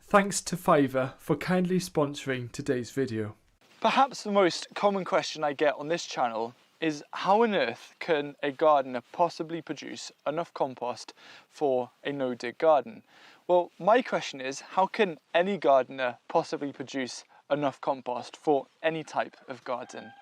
Thanks to Fiverr for kindly sponsoring today's video. Perhaps the most common question I get on this channel is how on earth can a gardener possibly produce enough compost for a no-dig garden? Well, my question is, how can any gardener possibly produce enough compost for any type of garden?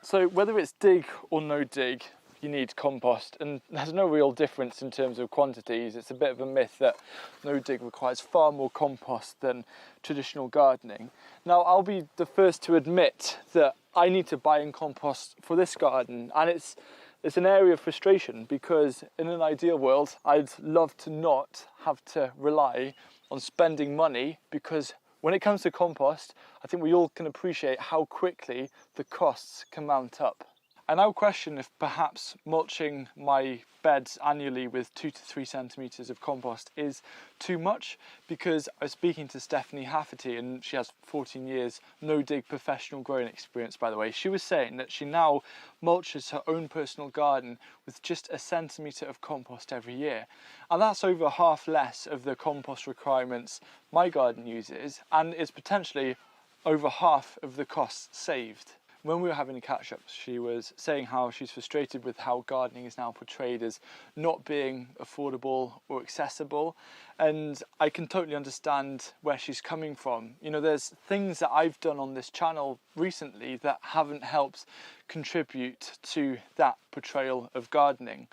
So whether it's dig or no dig, you need compost, and there's no real difference in terms of quantities. It's a bit of a myth that no dig requires far more compost than traditional gardening. Now, I'll be the first to admit that I need to buy in compost for this garden, and it's an area of frustration because in an ideal world I'd love to not have to rely on spending money, because when it comes to compost, I think we all can appreciate how quickly the costs can mount up. I now question if perhaps mulching my beds annually with 2 to 3 centimetres of compost is too much, because I was speaking to Stephanie Hafferty, and she has 14 years no-dig professional growing experience, by the way. She was saying that she now mulches her own personal garden with just 1 centimetre of compost every year. And that's over half less of the compost requirements my garden uses, and it's potentially over half of the costs saved. When we were having a catch-up, she was saying how she's frustrated with how gardening is now portrayed as not being affordable or accessible, and I can totally understand where she's coming from. You know, there's things that I've done on this channel recently that haven't helped contribute to that portrayal of gardening.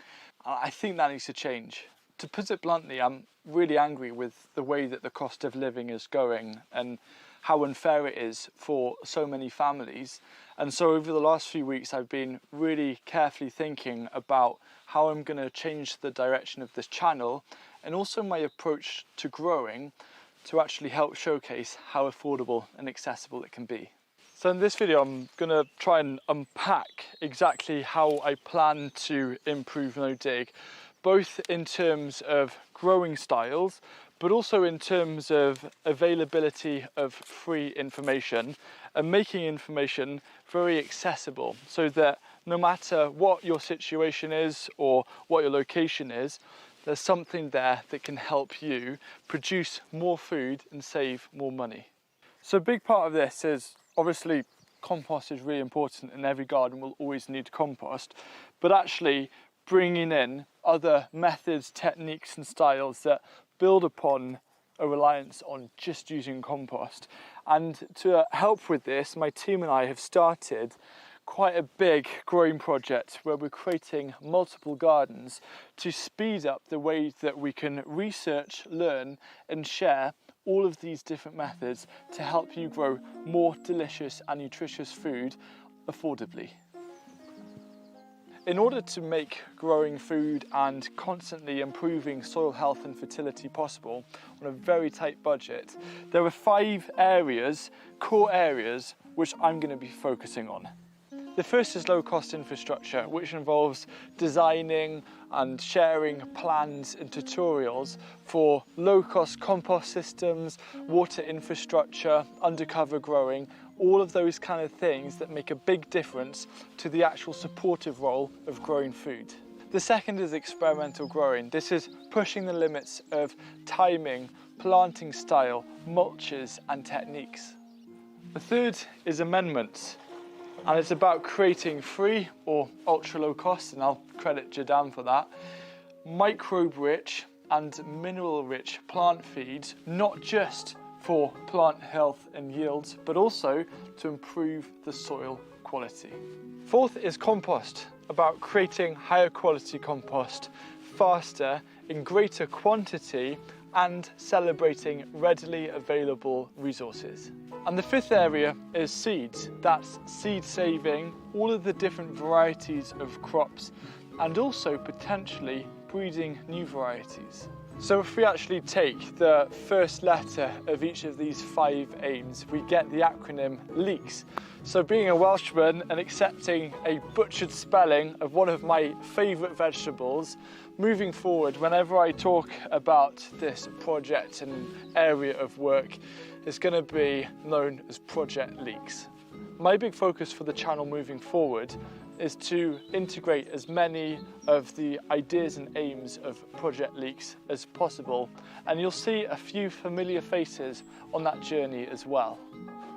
I think that needs to change. To put it bluntly, I'm really angry with the way that the cost of living is going and how unfair it is for so many families. And so over the last few weeks I've been really carefully thinking about how I'm going to change the direction of this channel, and also my approach to growing, to actually help showcase how affordable and accessible it can be. So in this video I'm going to try and unpack exactly how I plan to improve no-dig, both in terms of growing styles, but also in terms of availability of free information and making information very accessible, so that no matter what your situation is or what your location is, there's something there that can help you produce more food and save more money. So a big part of this is obviously compost is really important, and every garden will always need compost, but actually bringing in other methods, techniques and styles that build upon a reliance on just using compost. And to help with this, my team and I have started quite a big growing project where we're creating multiple gardens to speed up the way that we can research, learn and share all of these different methods to help you grow more delicious and nutritious food affordably. In order to make growing food and constantly improving soil health and fertility possible on a very tight budget, there are 5 areas, core areas, which I'm going to be focusing on. The first is low-cost infrastructure, which involves designing and sharing plans and tutorials for low-cost compost systems, water infrastructure, undercover growing, all of those kind of things that make a big difference to the actual supportive role of growing food. The second is experimental growing. This is pushing the limits of timing, planting style, mulches and techniques. The third is amendments, and it's about creating free or ultra low cost, and I'll credit Jadan for that, microbe rich and mineral rich plant feeds, not just for plant health and yields, but also to improve the soil quality. Fourth is compost, about creating higher quality compost faster in greater quantity and celebrating readily available resources. And the fifth area is seeds. That's seed saving, all of the different varieties of crops, and also potentially breeding new varieties. So if we actually take the first letter of each of these 5 aims, we get the acronym LEEKS. So being a Welshman and accepting a butchered spelling of one of my favourite vegetables, moving forward, whenever I talk about this project and area of work, it's going to be known as Project LEEKS. My big focus for the channel moving forward is to integrate as many of the ideas and aims of Project Leaks as possible, and you'll see a few familiar faces on that journey as well.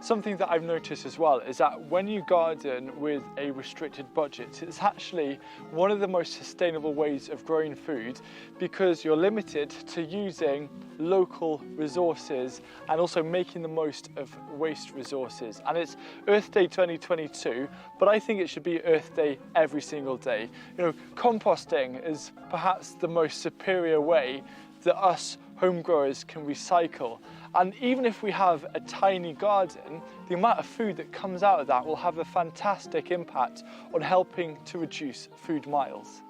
Something that I've noticed as well is that when you garden with a restricted budget, it's actually one of the most sustainable ways of growing food, because you're limited to using local resources and also making the most of waste resources. And it's Earth Day 2022, but I think it should be Earth Day every single day. You know, composting is perhaps the most superior way that us home growers can recycle. And even if we have a tiny garden, the amount of food that comes out of that will have a fantastic impact on helping to reduce food miles.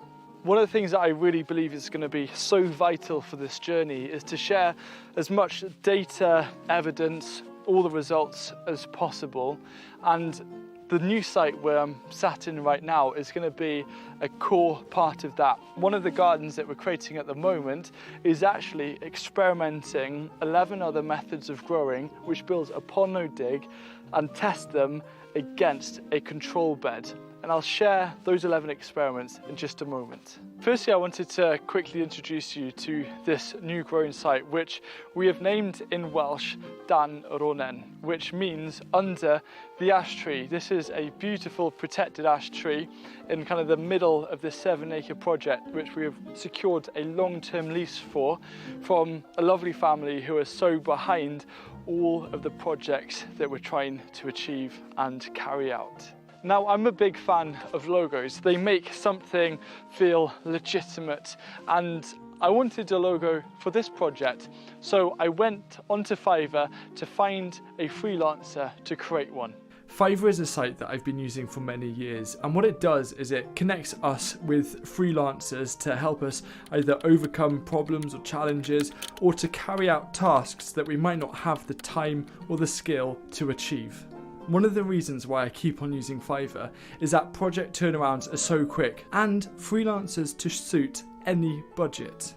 One of the things that I really believe is going to be so vital for this journey is to share as much data, evidence, all the results as possible. And the new site where I'm sat in right now is going to be a core part of that. One of the gardens that we're creating at the moment is actually experimenting 11 other methods of growing which builds upon no dig and test them against a control bed. And I'll share those 11 experiments in just a moment. Firstly, I wanted to quickly introduce you to this new growing site, which we have named in Welsh Dan Ronen, which means under the ash tree. This is a beautiful protected ash tree in kind of the middle of this 7-acre project, which we have secured a long-term lease for from a lovely family who are so behind all of the projects that we're trying to achieve and carry out. Now, I'm a big fan of logos. They make something feel legitimate, and I wanted a logo for this project. So I went onto Fiverr to find a freelancer to create one. Fiverr is a site that I've been using for many years, and what it does is it connects us with freelancers to help us either overcome problems or challenges, or to carry out tasks that we might not have the time or the skill to achieve. One of the reasons why I keep on using Fiverr is that project turnarounds are so quick and freelancers to suit any budget.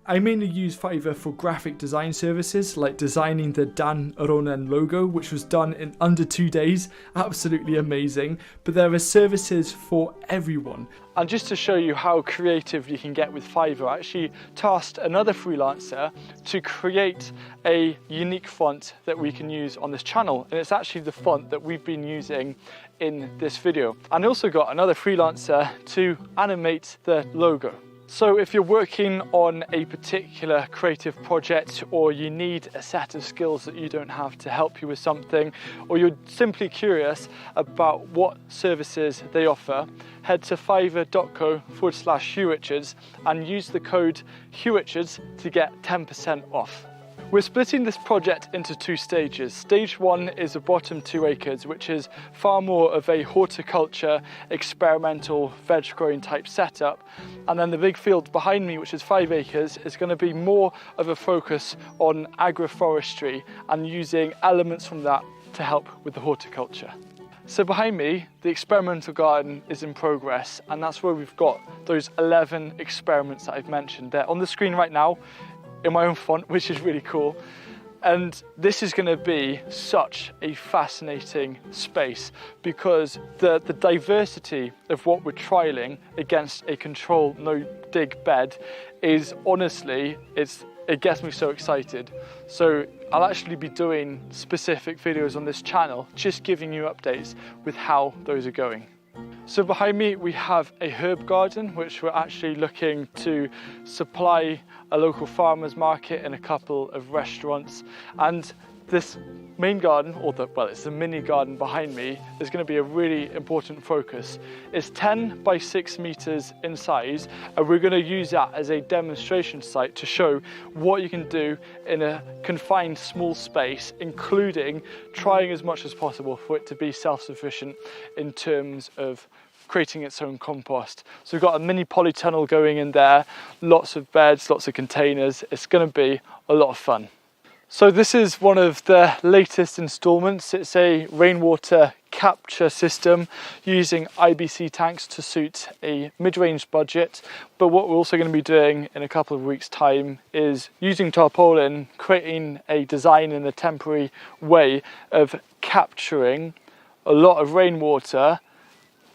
I mainly use Fiverr for graphic design services like designing the Dan Ronen logo, which was done in under 2 days, absolutely amazing, but there are services for everyone. And just to show you how creative you can get with Fiverr, I actually tasked another freelancer to create a unique font that we can use on this channel, and it's actually the font that we've been using in this video. And I also got another freelancer to animate the logo. So if you're working on a particular creative project, or you need a set of skills that you don't have to help you with something, or you're simply curious about what services they offer, head to fiverr.co/HughRichards and use the code HughRichards to get 10% off. We're splitting this project into 2 stages. Stage 1 is the bottom 2 acres, which is far more of a horticulture, experimental veg growing type setup. And then the big field behind me, which is 5 acres, is going to be more of a focus on agroforestry and using elements from that to help with the horticulture. So behind me, the experimental garden is in progress, and that's where we've got those 11 experiments that I've mentioned. They're on the screen right now in my own font, which is really cool. And this is going to be such a fascinating space, because the diversity of what we're trialing against a controlled no dig bed is honestly, it gets me so excited. So I'll actually be doing specific videos on this channel, just giving you updates with how those are going. So behind me we have a herb garden, which we're actually looking to supply a local farmers market and a couple of restaurants. And this main garden, it's the mini garden behind me, is going to be a really important focus. It's 10 by 6 meters in size, and we're going to use that as a demonstration site to show what you can do in a confined small space, including trying as much as possible for it to be self-sufficient in terms of creating its own compost. So we've got a mini polytunnel going in there, lots of beds, lots of containers. It's going to be a lot of fun. So this is one of the latest installments. It's a rainwater capture system using IBC tanks to suit a mid-range budget. But what we're also going to be doing in a couple of weeks' time is using tarpaulin, creating a design in a temporary way of capturing a lot of rainwater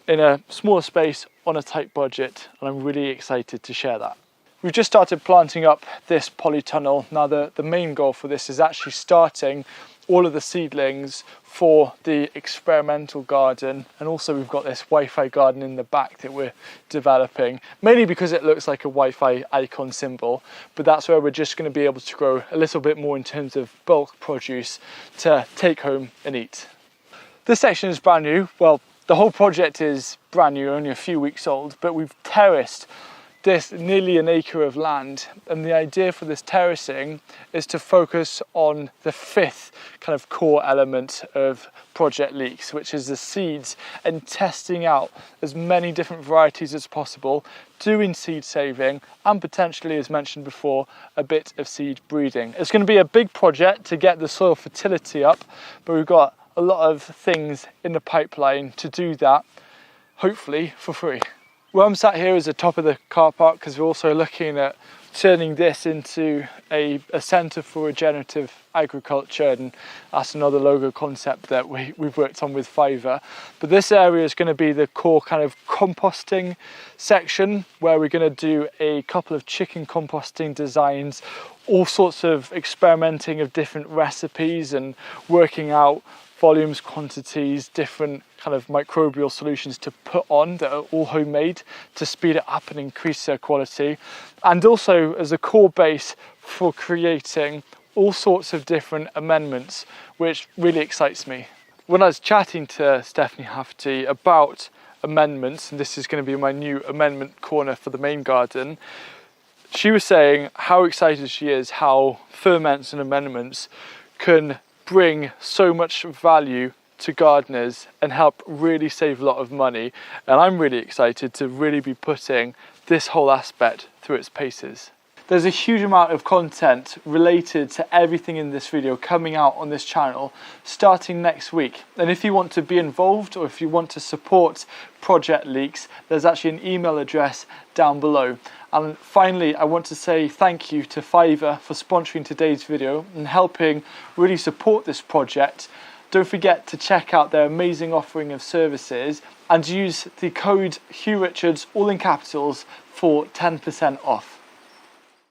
in a smaller space on a tight budget, and I'm really excited to share that. We've just started planting up this polytunnel. Now the main goal for this is actually starting all of the seedlings for the experimental garden, and also we've got this Wi-Fi garden in the back that we're developing, mainly because it looks like a Wi-Fi icon symbol, but that's where we're just going to be able to grow a little bit more in terms of bulk produce to take home and eat. This section is brand new. Well, the whole project is brand new, only a few weeks old, but we've terraced this nearly an acre of land, and the idea for this terracing is to focus on the fifth kind of core element of Project Leeks, which is the seeds, and testing out as many different varieties as possible, doing seed saving, and potentially, as mentioned before, a bit of seed breeding. It's going to be a big project to get the soil fertility up, but we've got a lot of things in the pipeline to do that, hopefully for free. Where I'm sat here is the top of the car park, because we're also looking at turning this into a centre for regenerative agriculture, and that's another logo concept that we've worked on with Fiverr. But this area is going to be the core kind of composting section, where we're going to do a couple of chicken composting designs, all sorts of experimenting of different recipes and working out volumes, quantities, different kind of microbial solutions to put on that are all homemade to speed it up and increase their quality, and also as a core base for creating all sorts of different amendments, which really excites me. When I was chatting to Stephanie Hafty about amendments, and this is going to be my new amendment corner for the main garden, she was saying how excited she is how ferments and amendments can bring so much value to gardeners and help really save a lot of money, and I'm really excited to really be putting this whole aspect through its paces. There's a huge amount of content related to everything in this video coming out on this channel starting next week, and if you want to be involved or if you want to support Project Leeks, there's actually an email address down below. And finally, I want to say thank you to Fiverr for sponsoring today's video and helping really support this project. Don't forget to check out their amazing offering of services and use the code HughRichards, all in capitals, for 10% off.